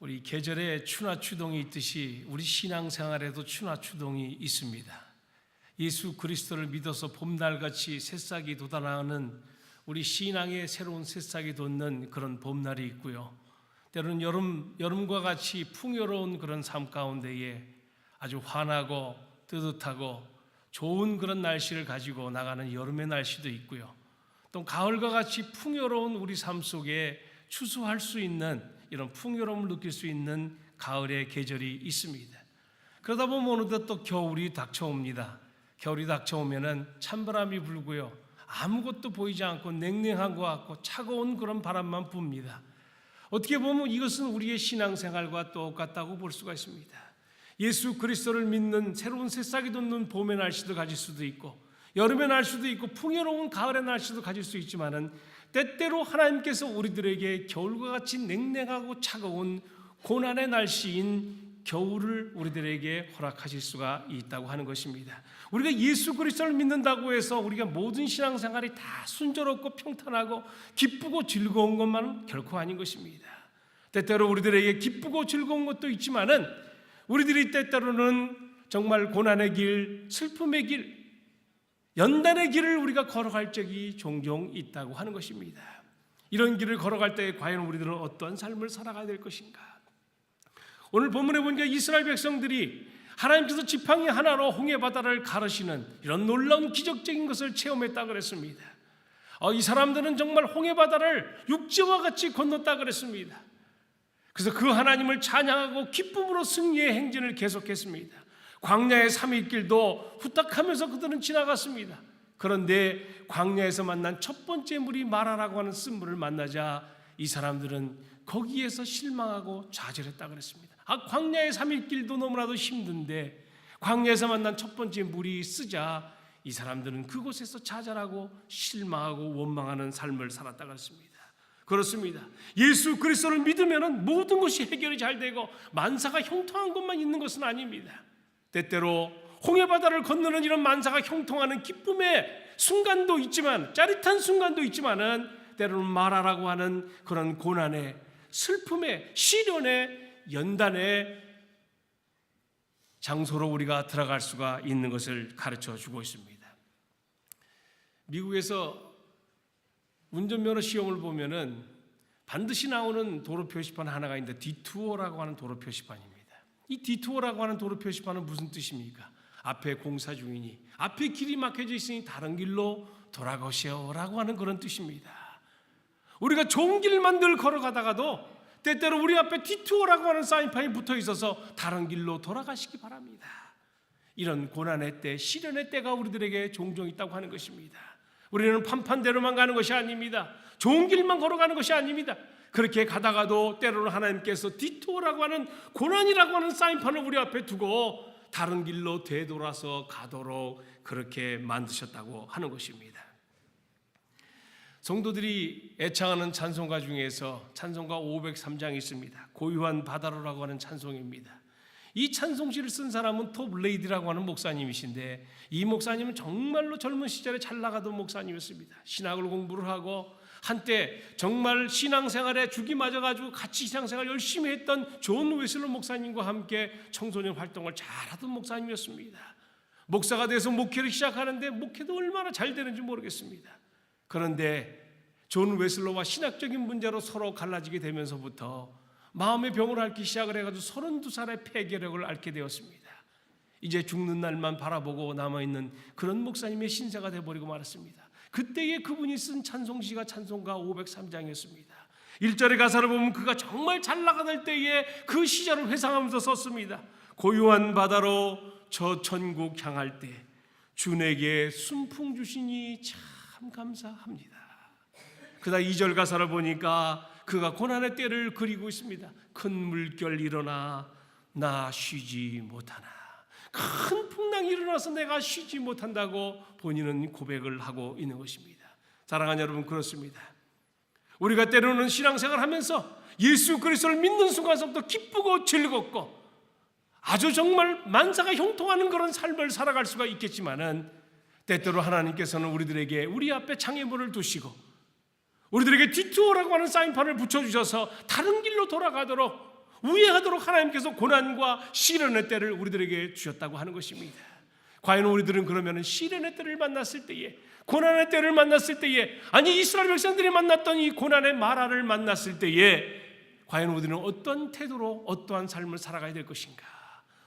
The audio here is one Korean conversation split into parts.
우리 계절에 추나 추동이 있듯이 우리 신앙생활에도 추나 추동이 있습니다. 예수 그리스도를 믿어서 봄날같이 새싹이 돋아나는 우리 신앙의 새로운 새싹이 돋는 그런 봄날이 있고요. 때로는 여름과 같이 풍요로운 그런 삶 가운데에 아주 환하고 뜨뜻하고 좋은 그런 날씨를 가지고 나가는 여름의 날씨도 있고요. 또 가을과 같이 풍요로운 우리 삶 속에 추수할 수 있는 이런 풍요로움을 느낄 수 있는 가을의 계절이 있습니다. 그러다 보면 어느덧 또 겨울이 닥쳐옵니다. 겨울이 닥쳐오면은 찬바람이 불고요. 아무것도 보이지 않고 냉랭한 것 같고 차가운 그런 바람만 붑니다. 어떻게 보면 이것은 우리의 신앙생활과 똑같다고 볼 수가 있습니다. 예수 그리스도를 믿는 새로운 새싹이 돋는 봄의 날씨도 가질 수도 있고 여름의 날씨도 있고 풍요로운 가을의 날씨도 가질 수 있지만은 때때로 하나님께서 우리들에게 겨울과 같이 냉랭하고 차가운 고난의 날씨인 겨울을 우리들에게 허락하실 수가 있다고 하는 것입니다. 우리가 예수 그리스도를 믿는다고 해서 우리가 모든 신앙생활이 다 순조롭고 평탄하고 기쁘고 즐거운 것만은 결코 아닌 것입니다. 때때로 우리들에게 기쁘고 즐거운 것도 있지만은 우리들이 때때로는 정말 고난의 길, 슬픔의 길, 연단의 길을 우리가 걸어갈 적이 종종 있다고 하는 것입니다. 이런 길을 걸어갈 때 과연 우리들은 어떤 삶을 살아가야 될 것인가? 오늘 본문에 보니까 이스라엘 백성들이 하나님께서 지팡이 하나로 홍해 바다를 가르시는 이런 놀라운 기적적인 것을 체험했다고 그랬습니다. 이 사람들은 정말 홍해 바다를 육지와 같이 건넜다고 그랬습니다. 그래서 그 하나님을 찬양하고 기쁨으로 승리의 행진을 계속했습니다. 광야의 3일 길도 후딱하면서 그들은 지나갔습니다. 그런데 광야에서 만난 첫 번째 물이 마라라고 하는 쓴물을 만나자 이 사람들은 거기에서 실망하고 좌절했다고 그랬습니다. 광야의 3일 길도 너무나도 힘든데 광야에서 만난 첫 번째 물이 쓰자 이 사람들은 그곳에서 좌절하고 실망하고 원망하는 삶을 살았다고 했습니다. 그렇습니다. 예수 그리스도를 믿으면 모든 것이 해결이 잘 되고 만사가 형통한 것만 있는 것은 아닙니다. 때때로 홍해바다를 건너는 이런 만사가 형통하는 기쁨의 순간도 있지만 짜릿한 순간도 있지만은 때로는 마라라고 하는 그런 고난의 슬픔의 시련의 연단의 장소로 우리가 들어갈 수가 있는 것을 가르쳐 주고 있습니다. 미국에서 운전면허 시험을 보면은 반드시 나오는 도로 표시판 하나가 있는데 디투어라고 하는 도로 표시판입니다. 이 디투어라고 하는 도로 표시판은 무슨 뜻입니까? 앞에 공사 중이니 앞에 길이 막혀져 있으니 다른 길로 돌아가시오라고 하는 그런 뜻입니다. 우리가 좋은 길만 늘 걸어가다가도 때때로 우리 앞에 디투어라고 하는 사인판이 붙어 있어서 다른 길로 돌아가시기 바랍니다. 이런 고난의 때, 시련의 때가 우리들에게 종종 있다고 하는 것입니다. 우리는 판판대로만 가는 것이 아닙니다. 좋은 길만 걸어가는 것이 아닙니다. 그렇게 가다가도 때로는 하나님께서 디토라고 하는 고난이라고 하는 사인판을 우리 앞에 두고 다른 길로 되돌아서 가도록 그렇게 만드셨다고 하는 것입니다. 성도들이 애창하는 찬송가 중에서 찬송가 503장이 있습니다. 고요한 바다로라고 하는 찬송입니다. 이 찬송시를 쓴 사람은 톱 레이디라고 하는 목사님이신데 이 목사님은 정말로 젊은 시절에 잘 나가던 목사님이었습니다. 신학을 공부를 하고 한때 정말 신앙생활에 죽이 맞아가지고 같이 신앙생활 열심히 했던 존 웨슬러 목사님과 함께 청소년 활동을 잘하던 목사님이었습니다. 목사가 돼서 목회를 시작하는데 목회도 얼마나 잘 되는지 모르겠습니다. 그런데 존 웨슬러와 신학적인 문제로 서로 갈라지게 되면서부터 마음의 병을 앓기 시작을 해가지고 32살의 폐결핵을 앓게 되었습니다. 이제 죽는 날만 바라보고 남아있는 그런 목사님의 신세가 되어버리고 말았습니다. 그때에 그분이 쓴 찬송시가 찬송가 503장이었습니다. 1절의 가사를 보면 그가 정말 잘 나가던 때에 그 시절을 회상하면서 썼습니다. 고요한 바다로 저 천국 향할 때 주에게 순풍 주시니 참 감사합니다. 그다음 2절 가사를 보니까 그가 고난의 때를 그리고 있습니다. 큰 물결 일어나 나 쉬지 못하나. 큰 풍랑이 일어나서 내가 쉬지 못한다고 본인은 고백을 하고 있는 것입니다. 사랑하는 여러분, 그렇습니다. 우리가 때로는 신앙생활 하면서 예수 그리스도를 믿는 순간부터 기쁘고 즐겁고 아주 정말 만사가 형통하는 그런 삶을 살아갈 수가 있겠지만은 때때로 하나님께서는 우리들에게 우리 앞에 장애물을 두시고 우리들에게 디투어라고 하는 사인판을 붙여주셔서 다른 길로 돌아가도록 우회하도록 하나님께서 고난과 시련의 때를 우리들에게 주셨다고 하는 것입니다. 과연 우리들은 그러면 시련의 때를 만났을 때에, 고난의 때를 만났을 때에, 아니 이스라엘 백성들이 만났던 이 고난의 마라를 만났을 때에 과연 우리는 어떤 태도로 어떠한 삶을 살아가야 될 것인가?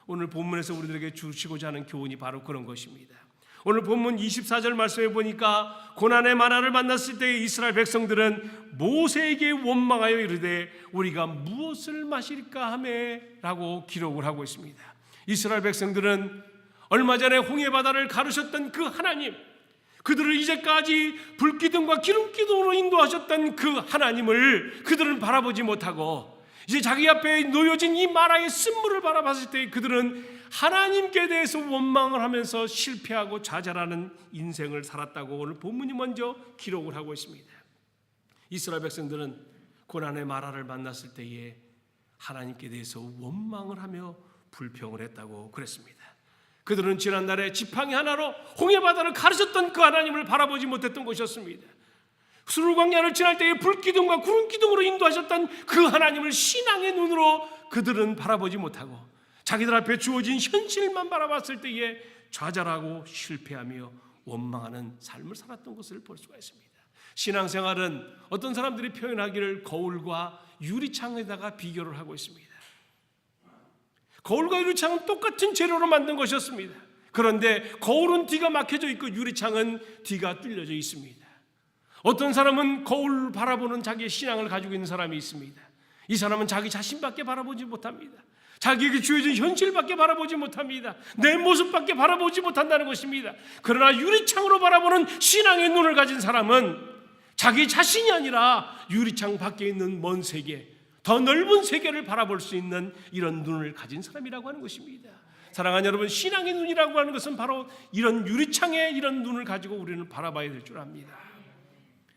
오늘 본문에서 우리들에게 주시고자 하는 교훈이 바로 그런 것입니다. 오늘 본문 24절 말씀에 보니까 고난의 마라를 만났을 때 이스라엘 백성들은 모세에게 원망하여 이르되 우리가 무엇을 마실까 하매 라고 기록을 하고 있습니다. 이스라엘 백성들은 얼마 전에 홍해바다를 가르셨던 그 하나님, 그들을 이제까지 불기둥과 기름기둥으로 인도하셨던 그 하나님을 그들은 바라보지 못하고 이제 자기 앞에 놓여진 이 마라의 쓴물을 바라봤을 때 그들은 하나님께 대해서 원망을 하면서 실패하고 좌절하는 인생을 살았다고 오늘 본문이 먼저 기록을 하고 있습니다. 이스라엘 백성들은 고난의 마라를 만났을 때에 하나님께 대해서 원망을 하며 불평을 했다고 그랬습니다. 그들은 지난날에 지팡이 하나로 홍해바다를 가르셨던 그 하나님을 바라보지 못했던 것이었습니다. 수르광야를 지날 때에 불기둥과 구름기둥으로 인도하셨던 그 하나님을 신앙의 눈으로 그들은 바라보지 못하고 자기들 앞에 주어진 현실만 바라봤을 때에 좌절하고 실패하며 원망하는 삶을 살았던 것을 볼 수가 있습니다. 신앙생활은 어떤 사람들이 표현하기를 거울과 유리창에다가 비교를 하고 있습니다. 거울과 유리창은 똑같은 재료로 만든 것이었습니다. 그런데 거울은 뒤가 막혀져 있고 유리창은 뒤가 뚫려져 있습니다. 어떤 사람은 거울 바라보는 자기의 신앙을 가지고 있는 사람이 있습니다. 이 사람은 자기 자신밖에 바라보지 못합니다. 자기에게 주어진 현실밖에 바라보지 못합니다. 내 모습밖에 바라보지 못한다는 것입니다. 그러나 유리창으로 바라보는 신앙의 눈을 가진 사람은 자기 자신이 아니라 유리창 밖에 있는 먼 세계, 더 넓은 세계를 바라볼 수 있는 이런 눈을 가진 사람이라고 하는 것입니다. 사랑하는 여러분, 신앙의 눈이라고 하는 것은 바로 이런 유리창의 이런 눈을 가지고 우리는 바라봐야 될 줄 압니다.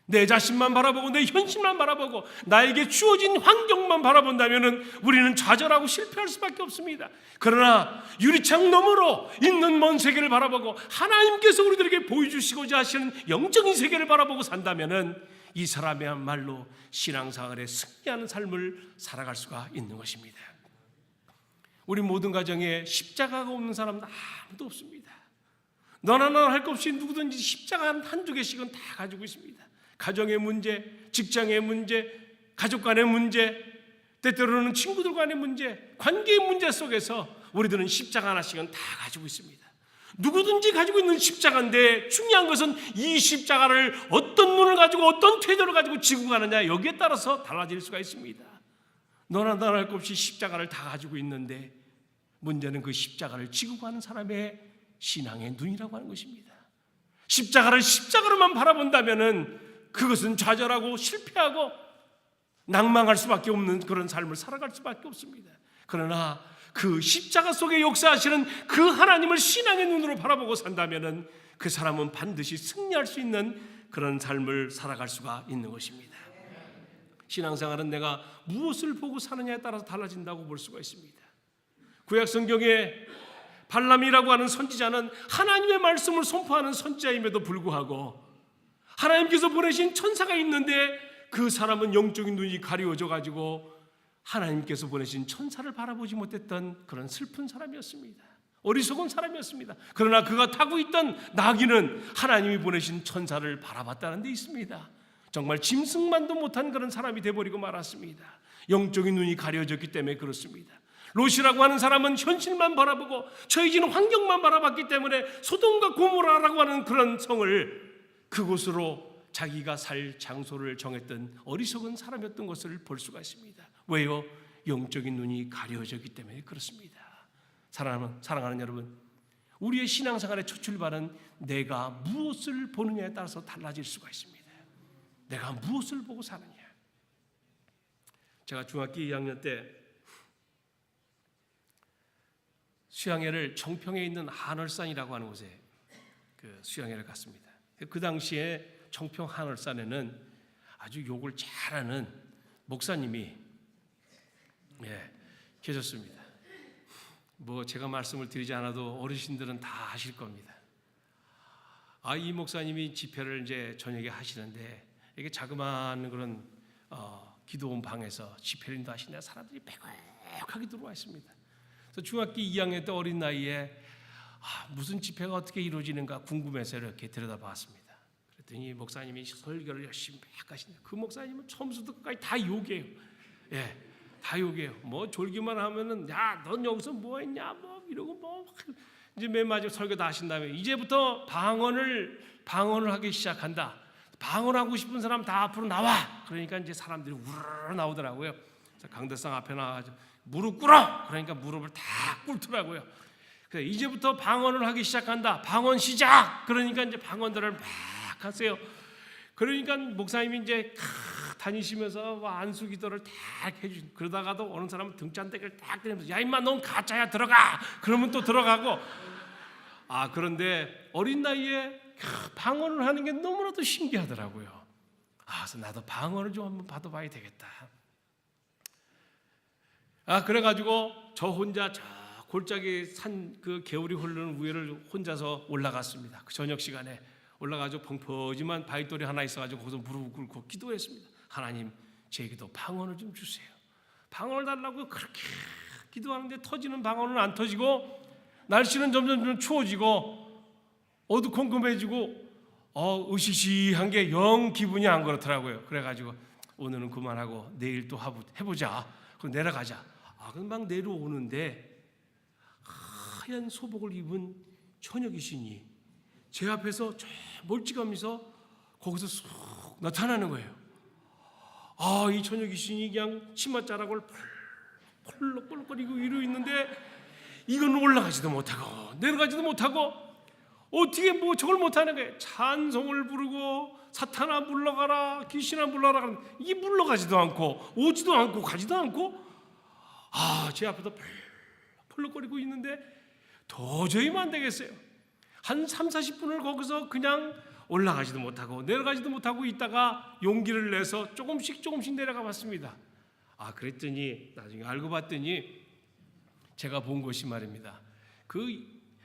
내 자신만 바라보고 내 현실만 바라보고 나에게 주어진 환경만 바라본다면 우리는 좌절하고 실패할 수밖에 없습니다. 그러나 유리창 너머로 있는 먼 세계를 바라보고 하나님께서 우리들에게 보여주시고자 하시는 영적인 세계를 바라보고 산다면 이 사람이야말로 신앙생활에 승리하는 삶을 살아갈 수가 있는 것입니다. 우리 모든 가정에 십자가가 없는 사람은 아무도 없습니다. 너나 나나 할 것 없이 누구든지 십자가 한두 개씩은 다 가지고 있습니다. 가정의 문제, 직장의 문제, 가족 간의 문제, 때때로는 친구들 간의 문제, 관계의 문제 속에서 우리들은 십자가 하나씩은 다 가지고 있습니다. 누구든지 가지고 있는 십자가인데 중요한 것은 이 십자가를 어떤 눈을 가지고 어떤 태도를 가지고 지고 가느냐, 여기에 따라서 달라질 수가 있습니다. 너나 나나 할 것 없이 십자가를 다 가지고 있는데 문제는 그 십자가를 지고 가는 사람의 신앙의 눈이라고 하는 것입니다. 십자가를 십자가로만 바라본다면은 그것은 좌절하고 실패하고 낭망할 수밖에 없는 그런 삶을 살아갈 수밖에 없습니다. 그러나 그 십자가 속에 역사하시는 그 하나님을 신앙의 눈으로 바라보고 산다면 그 사람은 반드시 승리할 수 있는 그런 삶을 살아갈 수가 있는 것입니다. 신앙생활은 내가 무엇을 보고 사느냐에 따라서 달라진다고 볼 수가 있습니다. 구약 성경에 발람이라고 하는 선지자는 하나님의 말씀을 선포하는 선지자임에도 불구하고 하나님께서 보내신 천사가 있는데 그 사람은 영적인 눈이 가려워져 가지고 하나님께서 보내신 천사를 바라보지 못했던 그런 슬픈 사람이었습니다. 어리석은 사람이었습니다. 그러나 그가 타고 있던 나귀는 하나님이 보내신 천사를 바라봤다는 데 있습니다. 정말 짐승만도 못한 그런 사람이 되어버리고 말았습니다. 영적인 눈이 가려졌기 때문에 그렇습니다. 롯이라고 하는 사람은 현실만 바라보고 처해지는 환경만 바라봤기 때문에 소돔과 고모라라고 하는 그런 성을 그곳으로 자기가 살 장소를 정했던 어리석은 사람이었던 것을 볼 수가 있습니다. 왜요? 영적인 눈이 가려졌기 때문에 그렇습니다. 사랑하는 여러분, 우리의 신앙생활의 첫 출발은 내가 무엇을 보느냐에 따라서 달라질 수가 있습니다. 내가 무엇을 보고 사느냐. 제가 중학교 2학년 때 수양회를 청평에 있는 한월산이라고 하는 곳에 그 수양회를 갔습니다. 그 당시에 청평 한월산에는 아주 욕을 잘하는 목사님이 계셨습니다. 뭐 제가 말씀을 드리지 않아도 어르신들은 다 아실 겁니다. 이 목사님이 집회를 이제 저녁에 하시는데 이게 자그마한 그런 기도원 방에서 집회린도 하시냐 사람들이 빼곡하게 들어와 있습니다. 그래서 중학교 2학년 때 어린 나이에 무슨 집회가 어떻게 이루어지는가 궁금해서 이렇게 들여다봤습니다. 그랬더니 목사님이 설교를 열심히 막 하시네요. 그 목사님은 처음부터 끝까지 다 욕이에요. 예, 다 욕이에요. 뭐 졸기만 하면은 야, 넌 여기서 뭐 했냐, 뭐 이러고 뭐 이제 맨 마지막 설교 다 하신 다음에 이제부터 방언을 하기 시작한다. 방언하고 싶은 사람 다 앞으로 나와. 그러니까 이제 사람들이 우르르 나오더라고요. 강대상 앞에 나와가지고 무릎 꿇어. 그러니까 무릎을 다 꿇더라고요. 그래서 이제부터 방언을 하기 시작한다. 방언 시작. 그러니까 이제 방언들을 막 하세요. 그러니까 목사님이 이제 다니시면서 안수 기도를 딱 해주신. 그러다가도 어느 사람은 등잔대기를 딱 대면서 야 임마 넌 가짜야 들어가. 그러면 또 들어가고. 그런데 어린 나이에 방언을 하는 게 너무나도 신기하더라고요. 그래서 나도 방언을 좀 한번 받아봐야 되겠다. 그래가지고 저 혼자 저 골짜기 산 그 개울이 흐르는 위를 혼자서 올라갔습니다. 그 저녁 시간에 올라가지고 펑퍼지만 바위돌이 하나 있어가지고 거기서 무릎 꿇고 기도했습니다. 하나님, 제게도 방언을 좀 주세요. 방언을 달라고 그렇게 기도하는데 터지는 방언은 안 터지고 날씨는 점점 추워지고 어두컴컴해지고 으시시한 게 영 기분이 안 그렇더라고요. 그래가지고 오늘은 그만하고 내일 또 해보자. 그럼 내려가자. 금방 내려오는데 하얀 소복을 입은 처녀 귀신이 제 앞에서 저 멀찌감해서 거기서 쑥 나타나는 거예요. 이 처녀 귀신이 그냥 치맛자락을 펄럭펄럭거리고 위로 있는데 이건 올라가지도 못하고 내려가지도 못하고 어떻게 뭐 저걸 못하는 거예요. 찬송을 부르고 사탄아 물러가라 귀신아 물러가라 이게 물러가지도 않고 오지도 않고 가지도 않고 제 앞에서 펄럭거리고 있는데 도저히 안 되겠어요. 한 30-40분을 거기서 그냥 올라가지도 못하고 내려가지도 못하고 있다가 용기를 내서 조금씩 내려가 봤습니다. 그랬더니 나중에 알고 봤더니 제가 본 것이 말입니다. 그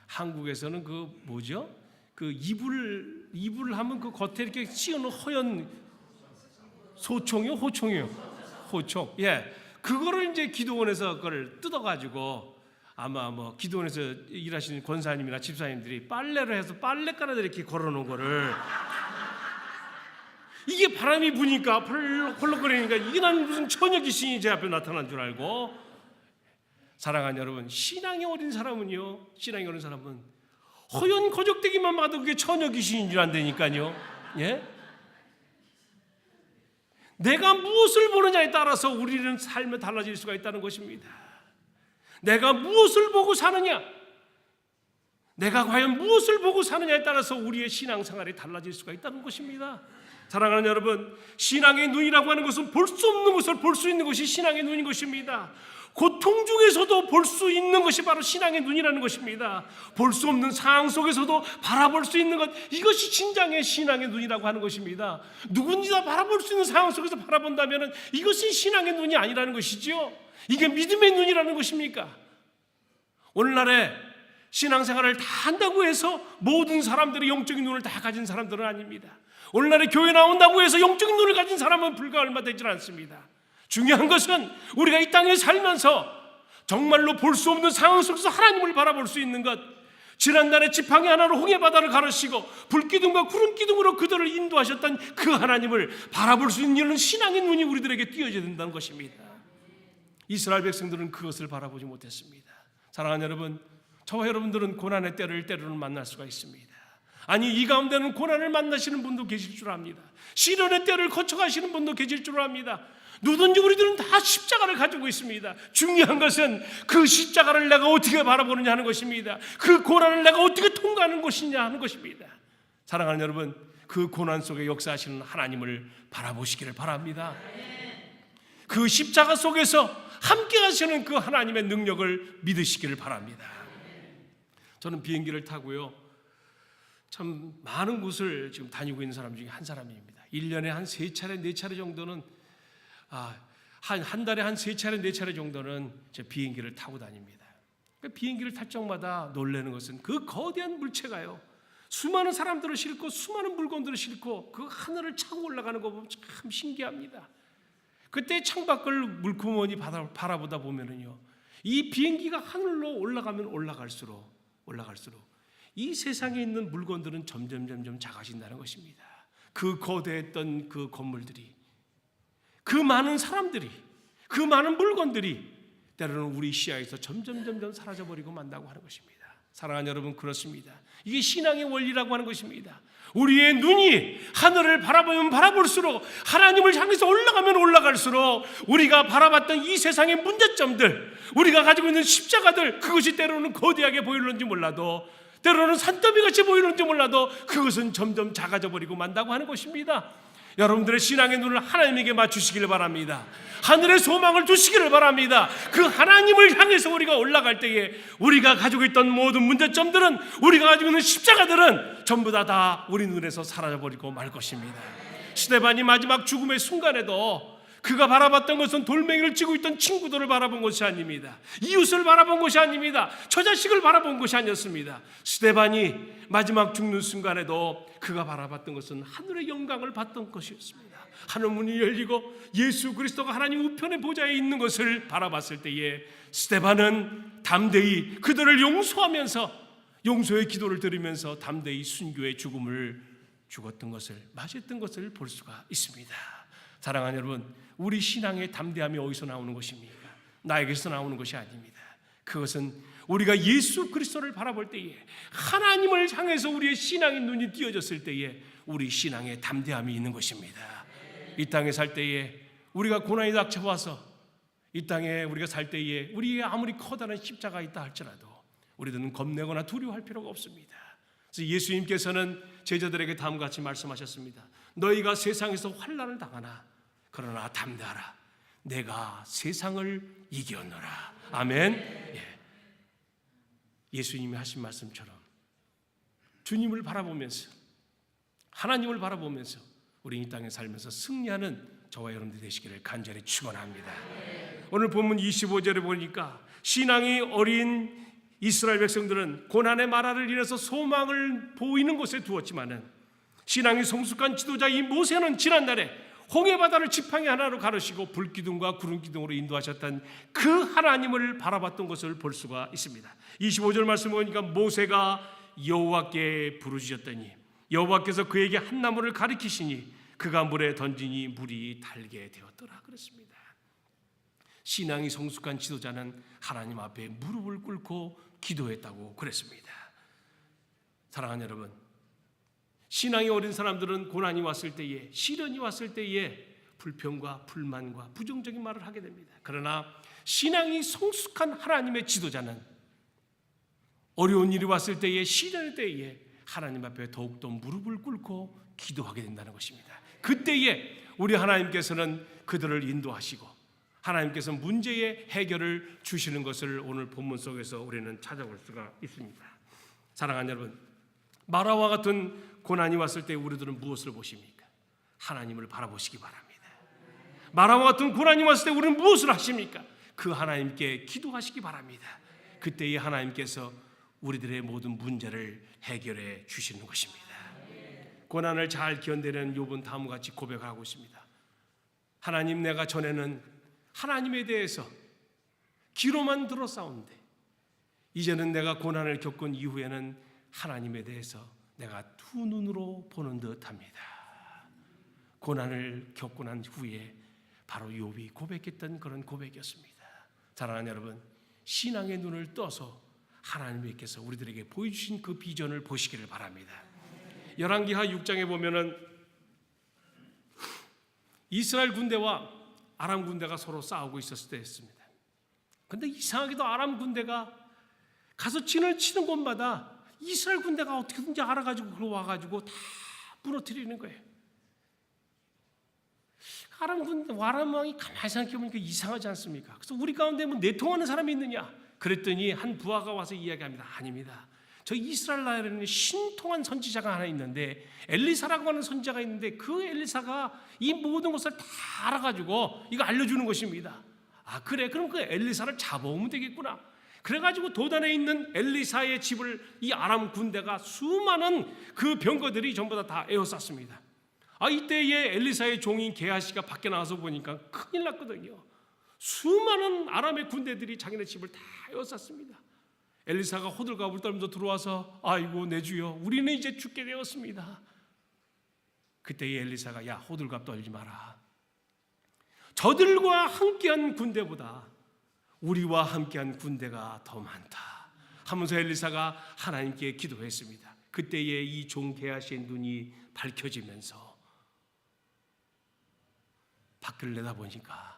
한국에서는 그 뭐죠? 그 이불을 하면 그 겉에 이렇게 씌우는 허연 소총이요, 호총이요, 호총. 예, 그거를 이제 기도원에서 그걸 뜯어가지고 아마 뭐 기도원에서 일하시는 권사님이나 집사님들이 빨래를 해서 빨래가락에 이렇게 걸어놓은 거를 이게 바람이 부니까 펄럭펄럭거리니까 이게 난 무슨 처녀 귀신이 제 앞에 나타난 줄 알고. 사랑하는 여러분, 신앙이 어린 사람은 허연 거적대기만 봐도 그게 처녀 귀신인 줄 안다니까요. 예? 내가 무엇을 보느냐에 따라서 우리는 삶이 달라질 수가 있다는 것입니다. 내가 무엇을 보고 사느냐, 내가 과연 무엇을 보고 사느냐에 따라서 우리의 신앙생활이 달라질 수가 있다는 것입니다. 사랑하는 여러분, 신앙의 눈이라고 하는 것은 볼 수 없는 것을 볼 수 있는 것이 신앙의 눈인 것입니다. 고통 중에서도 볼 수 있는 것이 바로 신앙의 눈이라는 것입니다. 볼 수 없는 상황 속에서도 바라볼 수 있는 것, 이것이 진정의 신앙의 눈이라고 하는 것입니다. 누군지 다 바라볼 수 있는 상황 속에서 바라본다면 이것이 신앙의 눈이 아니라는 것이지요. 이게 믿음의 눈이라는 것입니까? 오늘날에 신앙생활을 다 한다고 해서 모든 사람들이 영적인 눈을 다 가진 사람들은 아닙니다. 오늘날에 교회 나온다고 해서 영적인 눈을 가진 사람은 불과 얼마 되지 않습니다. 중요한 것은 우리가 이 땅에 살면서 정말로 볼 수 없는 상황 속에서 하나님을 바라볼 수 있는 것, 지난날에 지팡이 하나로 홍해 바다를 가르시고 불기둥과 구름기둥으로 그들을 인도하셨던 그 하나님을 바라볼 수 있는 신앙의 눈이 우리들에게 띄어져야 된다는 것입니다. 이스라엘 백성들은 그것을 바라보지 못했습니다. 사랑하는 여러분, 저와 여러분들은 고난의 때를 때로는 만날 수가 있습니다. 아니, 이 가운데는 고난을 만나시는 분도 계실 줄 압니다. 시련의 때를 거쳐가시는 분도 계실 줄 압니다. 누구든지 우리들은 다 십자가를 가지고 있습니다. 중요한 것은 그 십자가를 내가 어떻게 바라보느냐 하는 것입니다. 그 고난을 내가 어떻게 통과하는 것이냐 하는 것입니다. 사랑하는 여러분, 그 고난 속에 역사하시는 하나님을 바라보시기를 바랍니다. 그 십자가 속에서 함께 하시는 그 하나님의 능력을 믿으시기를 바랍니다. 저는 비행기를 타고요, 참 많은 곳을 지금 다니고 있는 사람 중에 한 사람입니다. 1년에 한 3차례, 4차례 정도는 한 달에 한 3차례, 4차례 정도는 제 비행기를 타고 다닙니다. 그러니까 비행기를 탈 적마다 놀라는 것은 그 거대한 물체가요, 수많은 사람들을 싣고 수많은 물건들을 싣고 그 하늘을 차고 올라가는 거 보면 참 신기합니다. 그때 창밖을 물구멍이 바라보다 보면은요, 이 비행기가 하늘로 올라가면 올라갈수록 이 세상에 있는 물건들은 점점 작아진다는 것입니다. 그 거대했던 그 건물들이, 그 많은 사람들이, 그 많은 물건들이 때로는 우리 시야에서 점점 사라져버리고 만다고 하는 것입니다. 사랑하는 여러분, 그렇습니다. 이게 신앙의 원리라고 하는 것입니다. 우리의 눈이 하늘을 바라보면 바라볼수록, 하나님을 향해서 올라가면 올라갈수록 우리가 바라봤던 이 세상의 문제점들, 우리가 가지고 있는 십자가들, 그것이 때로는 거대하게 보이는지 몰라도, 때로는 산더미같이 보이는지 몰라도 그것은 점점 작아져 버리고 만다고 하는 것입니다. 여러분들의 신앙의 눈을 하나님에게 맞추시길 바랍니다. 하늘의 소망을 두시기를 바랍니다. 그 하나님을 향해서 우리가 올라갈 때에 우리가 가지고 있던 모든 문제점들은, 우리가 가지고 있는 십자가들은 전부 다 우리 눈에서 사라져버리고 말 것입니다. 스데반이 마지막 죽음의 순간에도 그가 바라봤던 것은 돌멩이를 쥐고 있던 친구들을 바라본 것이 아닙니다. 이웃을 바라본 것이 아닙니다. 처자식을 바라본 것이 아니었습니다. 스데반이 마지막 죽는 순간에도 그가 바라봤던 것은 하늘의 영광을 봤던 것이었습니다. 하늘 문이 열리고 예수 그리스도가 하나님 우편의 보좌에 있는 것을 바라봤을 때에 스데반은 담대히 그들을 용서하면서, 용서의 기도를 드리면서 담대히 순교의 죽음을 죽었던 것을, 맞았던 것을 볼 수가 있습니다. 사랑하는 여러분, 우리 신앙의 담대함이 어디서 나오는 것입니까? 나에게서 나오는 것이 아닙니다. 그것은 우리가 예수 그리스도를 바라볼 때에, 하나님을 향해서 우리의 신앙의 눈이 띄어졌을 때에 우리 신앙의 담대함이 있는 것입니다. 이 땅에 살 때에 우리가 고난이 닥쳐와서 이 땅에 우리가 살 때에 우리의 아무리 커다란 십자가 있다 할지라도 우리들은 겁내거나 두려워할 필요가 없습니다. 그래서 예수님께서는 제자들에게 다음과 같이 말씀하셨습니다. 너희가 세상에서 환난을 당하나 그러나 담대하라. 내가 세상을 이겼노라. 아멘. 예수님이 하신 말씀처럼 주님을 바라보면서, 하나님을 바라보면서 우리 이 땅에 살면서 승리하는 저와 여러분들 되시기를 간절히 축원합니다. 오늘 본문 25절에 보니까 신앙이 어린 이스라엘 백성들은 고난의 마라를 인해서 소망을 보이는 곳에 두었지만은, 신앙이 성숙한 지도자 이 모세는 지난날에 홍해바다를 지팡이 하나로 가르시고 불기둥과 구름기둥으로 인도하셨던 그 하나님을 바라봤던 것을 볼 수가 있습니다. 25절 말씀 보니까 모세가 여호와께 부르짖었더니 여호와께서 그에게 한 나무를 가리키시니 그가 물에 던지니 물이 달게 되었더라 그랬습니다. 신앙이 성숙한 지도자는 하나님 앞에 무릎을 꿇고 기도했다고 그랬습니다. 사랑하는 여러분, 신앙이 어린 사람들은 고난이 왔을 때에, 시련이 왔을 때에 불평과 불만과 부정적인 말을 하게 됩니다. 그러나 신앙이 성숙한 하나님의 지도자는 어려운 일이 왔을 때에, 시련의 때에 하나님 앞에 더욱더 무릎을 꿇고 기도하게 된다는 것입니다. 그때에 우리 하나님께서는 그들을 인도하시고 하나님께서 문제의 해결을 주시는 것을 오늘 본문 속에서 우리는 찾아볼 수가 있습니다. 사랑하는 여러분, 마라와 같은 고난이 왔을 때 우리들은 무엇을 보십니까? 하나님을 바라보시기 바랍니다. 마라와 같은 고난이 왔을 때 우리는 무엇을 하십니까? 그 하나님께 기도하시기 바랍니다. 그때에 하나님께서 우리들의 모든 문제를 해결해 주시는 것입니다. 고난을 잘 견디는 욥은 다음과 같이 고백하고 있습니다. 하나님, 내가 전에는 하나님에 대해서 귀로만 들었사온데 이제는 내가 고난을 겪은 이후에는 하나님에 대해서 내가 두 눈으로 보는 듯합니다. 고난을 겪고 난 후에 바로 욥이 고백했던 그런 고백이었습니다. 사랑하는 여러분, 신앙의 눈을 떠서 하나님께서 우리들에게 보여주신 그 비전을 보시기를 바랍니다. 열왕기하 6장에 보면은 이스라엘 군대와 아람 군대가 서로 싸우고 있었을 때였습니다. 그런데 이상하게도 아람 군대가 가서 진을 치는 곳마다 이스라엘 군대가 어떻게든지 알아가지고 그러 와가지고 다 무너뜨리는 거예요. 아람 왕이 가만히 생각해보니까 이상하지 않습니까? 그래서 우리 가운데 뭐 내통하는 사람이 있느냐? 그랬더니 한 부하가 와서 이야기합니다. 아닙니다. 저 이스라엘 나라에는 신통한 선지자가 하나 있는데, 엘리사라고 하는 선지자가 있는데 그 엘리사가 이 모든 것을 다 알아가지고 이거 알려주는 것입니다. 아, 그래? 그럼 그 엘리사를 잡아오면 되겠구나. 그래가지고 도단에 있는 엘리사의 집을 이 아람 군대가 수많은 그 병거들이 전부 다 에워쌌습니다. 이때에 엘리사의 종인 게하시가 밖에 나와서 보니까 큰일 났거든요. 수많은 아람의 군대들이 자기네 집을 다 에워쌌습니다. 엘리사가 호들갑을 떨면서 들어와서 아이고 내 주여, 우리는 이제 죽게 되었습니다. 그때에 엘리사가 야, 호들갑 떨지 마라. 저들과 함께한 군대보다 우리와 함께한 군대가 더 많다 하면서 엘리사가 하나님께 기도했습니다. 그때에 이 종 게하시의 눈이 밝혀지면서 밖을 내다보니까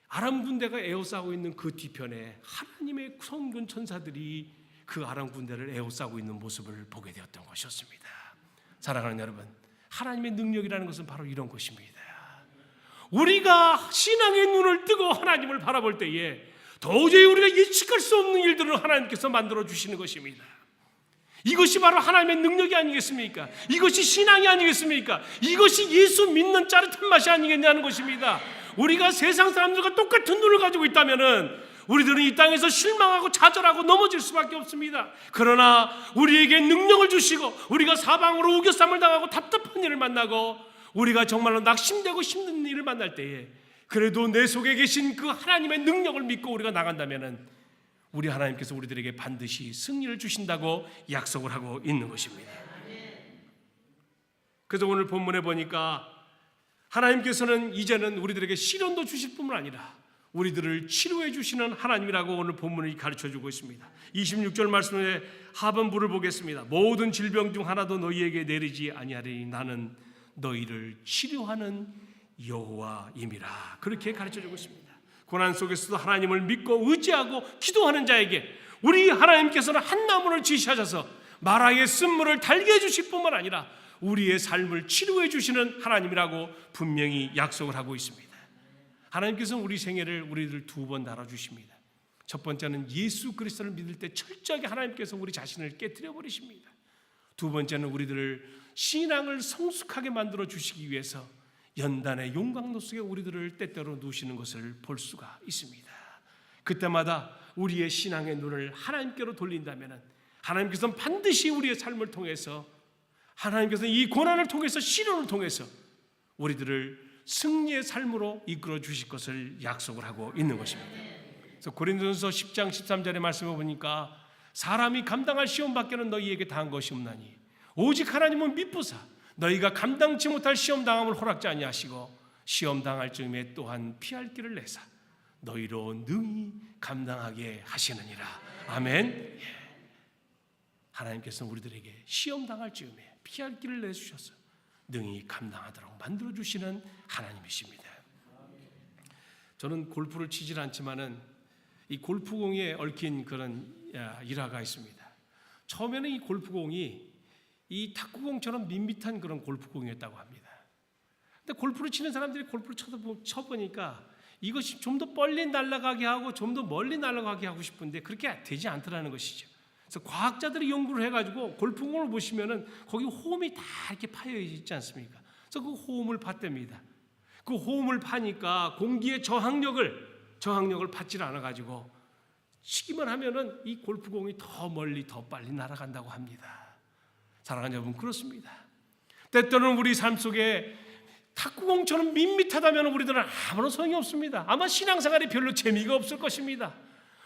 아람 군대가 에워싸고 있는 그 뒤편에 하나님의 성군 천사들이 그 아람 군대를 에워싸고 있는 모습을 보게 되었던 것이었습니다. 사랑하는 여러분, 하나님의 능력이라는 것은 바로 이런 것입니다. 우리가 신앙의 눈을 뜨고 하나님을 바라볼 때에 도저히 우리가 예측할 수 없는 일들을 하나님께서 만들어 주시는 것입니다. 이것이 바로 하나님의 능력이 아니겠습니까? 이것이 신앙이 아니겠습니까? 이것이 예수 믿는 짜릿한 맛이 아니겠냐는 것입니다. 우리가 세상 사람들과 똑같은 눈을 가지고 있다면 우리들은 이 땅에서 실망하고 좌절하고 넘어질 수밖에 없습니다. 그러나 우리에게 능력을 주시고 우리가 사방으로 우겨쌈을 당하고 답답한 일을 만나고 우리가 정말로 낙심되고 힘든 일을 만날 때에 그래도 내 속에 계신 그 하나님의 능력을 믿고 우리가 나간다면 우리 하나님께서 우리들에게 반드시 승리를 주신다고 약속을 하고 있는 것입니다. 그래서 오늘 본문에 보니까 하나님께서는 이제는 우리들에게 시련도 주실 뿐만 아니라 우리들을 치료해 주시는 하나님이라고 오늘 본문이 가르쳐주고 있습니다. 26절 말씀에 하반부를 보겠습니다. 모든 질병 중 하나도 너희에게 내리지 아니하리니 나는 너희를 치료하는 여호와임이라. 그렇게 가르쳐주고 있습니다. 고난 속에서도 하나님을 믿고 의지하고 기도하는 자에게 우리 하나님께서는 한 나무를 지시하셔서 마라의 쓴물을 달게 해주실 뿐만 아니라 우리의 삶을 치료해 주시는 하나님이라고 분명히 약속을 하고 있습니다. 하나님께서는 우리 생애를 우리들 두 번 나눠주십니다. 첫 번째는 예수 그리스도를 믿을 때 철저하게 하나님께서 우리 자신을 깨트려 버리십니다. 두 번째는 우리들을 신앙을 성숙하게 만들어 주시기 위해서 연단의 용광로 속에 우리들을 때때로 누시는 것을 볼 수가 있습니다. 그때마다 우리의 신앙의 눈을 하나님께로 돌린다면 하나님께서는 반드시 우리의 삶을 통해서 하나님께서는 이 고난을 통해서 시련을 통해서 우리들을 승리의 삶으로 이끌어 주실 것을 약속을 하고 있는 것입니다. 그래서 고린도전서 10장 13절의 말씀을 보니까 사람이 감당할 시험 밖에는 너희에게 당한 것이 없나니 오직 하나님은 미쁘사 너희가 감당치 못할 시험 당함을 허락지 아니하시고 시험 당할 즈음에 또한 피할 길을 내사 너희로 능히 감당하게 하시느니라. 아멘. 하나님께서는 우리들에게 시험 당할 즈음에 피할 길을 내주셔서 능히 감당하도록 만들어주시는 하나님이십니다. 저는 골프를 치질 않지만은 이 골프공에 얽힌 그런 일화가 있습니다. 처음에는 이 골프공이 이 탁구공처럼 밋밋한 그런 골프공이었다고 합니다. 근데 골프를 치는 사람들이 골프를 쳐보니까 이것이 좀 더 빨리 날아가게 하고 좀 더 멀리 날아가게 하고 싶은데 그렇게 되지 않더라는 것이죠. 그래서 과학자들이 연구를 해가지고 골프공을 보시면은 거기 호흡이 다 이렇게 파여 있지 않습니까? 그래서 그 호흡을 봤답니다. 그 호흡을 파니까 공기의 저항력을 받질 않아가지고 치기만 하면은 이 골프공이 더 멀리 더 빨리 날아간다고 합니다. 사랑하는 여러분, 그렇습니다. 때때로는 우리 삶 속에 탁구공처럼 밋밋하다면 우리들은 아무런 소용이 없습니다. 아마 신앙생활이 별로 재미가 없을 것입니다.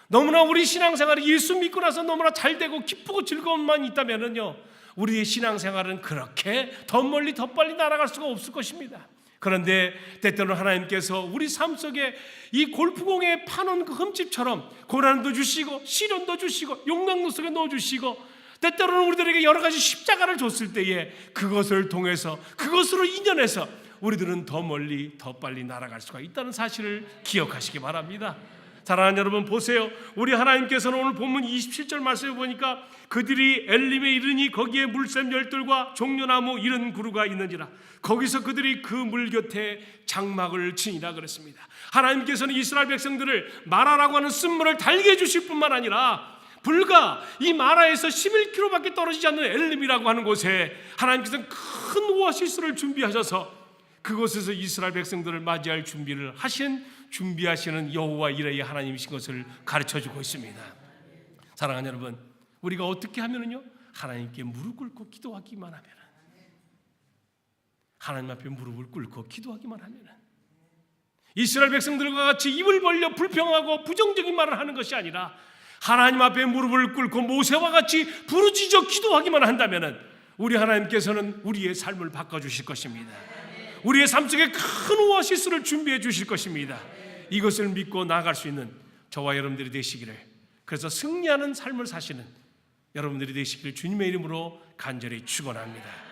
너무나 우리 신앙생활이 예수 믿고 나서 너무나 잘되고 기쁘고 즐거움만 있다면요 우리의 신앙생활은 그렇게 더 멀리 더 빨리 날아갈 수가 없을 것입니다. 그런데 때때로는 하나님께서 우리 삶 속에 이 골프공에 파놓은 그 흠집처럼 고난도 주시고 시련도 주시고 용광로 속에 넣어주시고 때때로는 우리들에게 여러 가지 십자가를 줬을 때에 그것을 통해서 그것으로 인연해서 우리들은 더 멀리 더 빨리 날아갈 수가 있다는 사실을 기억하시기 바랍니다. 사랑하는 여러분, 보세요. 우리 하나님께서는 오늘 본문 27절 말씀에 보니까 그들이 엘림에 이르니 거기에 물샘 열들과 종려나무 이른 그루가 있는지라 거기서 그들이 그 물 곁에 장막을 치니라 그랬습니다. 하나님께서는 이스라엘 백성들을 마라라고 하는 쓴물을 달게 해주실 뿐만 아니라 불과 이 마라에서 11km밖에 떨어지지 않는 엘림이라고 하는 곳에 하나님께서는 큰 오아시스를 준비하셔서 그곳에서 이스라엘 백성들을 맞이할 준비하시는 여호와 이레의 하나님이신 것을 가르쳐주고 있습니다. 사랑하는 여러분, 우리가 어떻게 하면은요 하나님께 무릎 꿇고 기도하기만 하면 하나님 앞에 무릎을 꿇고 기도하기만 하면은, 이스라엘 백성들과 같이 입을 벌려 불평하고 부정적인 말을 하는 것이 아니라 하나님 앞에 무릎을 꿇고 모세와 같이 부르짖어 기도하기만 한다면은 우리 하나님께서는 우리의 삶을 바꿔주실 것입니다. 우리의 삶 속에 큰 오아시스를 준비해 주실 것입니다. 이것을 믿고 나아갈 수 있는 저와 여러분들이 되시기를, 그래서 승리하는 삶을 사시는 여러분들이 되시기를 주님의 이름으로 간절히 축원합니다.